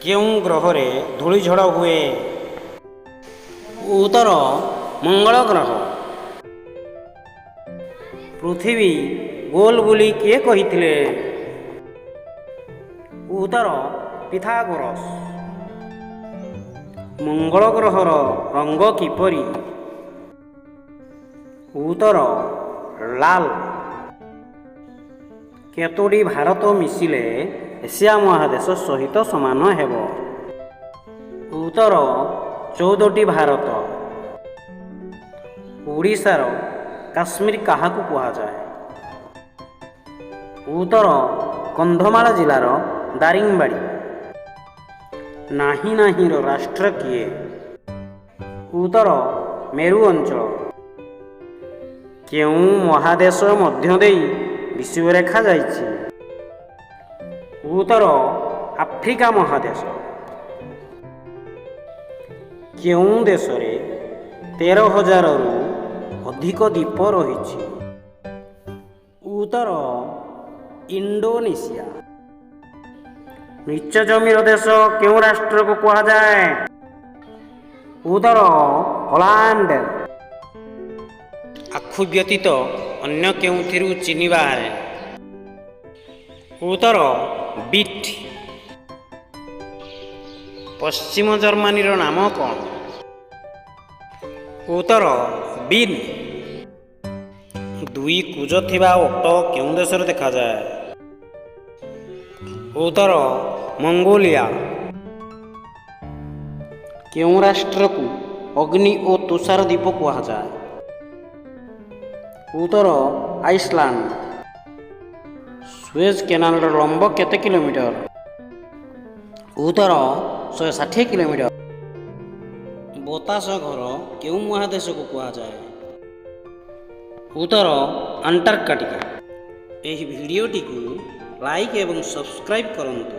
କେଉଁ ଗ୍ରହରେ ଧୂଳିଝଡ଼ ହୁଏ? ଉତ୍ତର ମଙ୍ଗଳ ଗ୍ରହ। ପୃଥିବୀ ଗୋଲ ବୋଲି କିଏ କହିଥିଲେ? ଉତ୍ତର ପିଥାଗୋରସ୍। ମଙ୍ଗଳ ଗ୍ରହର ରଙ୍ଗ କିପରି? ଉତ୍ତର ଲାଲ। କେତୋଟି ଭାରତ ମିଶିଲେ ଏସିଆ ମହାଦେଶ ସହିତ ସମାନ ହେବ? ଉତ୍ତର 14ଟି ଭାରତ। ଓଡ଼ିଶାର କାଶ୍ମୀର କାହାକୁ କୁହାଯାଏ? ଉତ୍ତର କନ୍ଧମାଳ ଜିଲ୍ଲାର ଦାରିଙ୍ଗବାଡ଼ି। ନାହିଁ ନାହିଁର ରାଷ୍ଟ୍ର କିଏ? ଉତ୍ତର ମେରୁ ଅଞ୍ଚଳ। କେଉଁ ମହାଦେଶ ମଧ୍ୟ ଦେଇ ବିଷୁବରେଖା ଯାଇଛି? ଉତ୍ତର ଆଫ୍ରିକା ମହାଦେଶ। କେଉଁ ଦେଶରେ 13,000ରୁ ଅଧିକ ଦ୍ୱୀପ ରହିଛି? ଉତ୍ତର ଇଣ୍ଡୋନେସିଆ। ନିଚ ଜମିର ଦେଶ କେଉଁ ରାଷ୍ଟ୍ରକୁ କୁହାଯାଏ? ଉତ୍ତର ପୋଲାଣ୍ଡ। ଆଖୁ ବ୍ୟତୀତ ଅନ୍ୟ କେଉଁଥିରୁ ଚିନି ବାହାରେ? ଉତ୍ତର ବିଟ୍। ପଶ୍ଚିମ ଜର୍ମାନୀର ନାମ କ'ଣ? ଉତ୍ତର ବିର୍ନ। ଦୁଇ କୁଜ ଥିବା ଓଟ କେଉଁ ଦେଶରେ ଦେଖାଯାଏ? ଉତ୍ତର ମଙ୍ଗୋଲିଆ। କେଉଁ ରାଷ୍ଟ୍ରକୁ ଅଗ୍ନି ଓ ତୁଷାର ଦ୍ୱୀପ କୁହାଯାଏ? ଉତ୍ତର ଆଇସଲ୍ୟାଣ୍ଡ। ସୁଏଜ କେନାଲର ଲମ୍ବ କେତେ କିଲୋମିଟର? ଉତ୍ତର 160 କିଲୋମିଟର। ବତାସ ଘର କେଉଁ ମହାଦେଶକୁ କୁହାଯାଏ? ଉତ୍ତର ଆଣ୍ଟାର୍କଟିକା। ଏହି ଭିଡ଼ିଓଟିକୁ ଲାଇକ୍ ଏବଂ ସବସ୍କ୍ରାଇବ୍ କରନ୍ତୁ।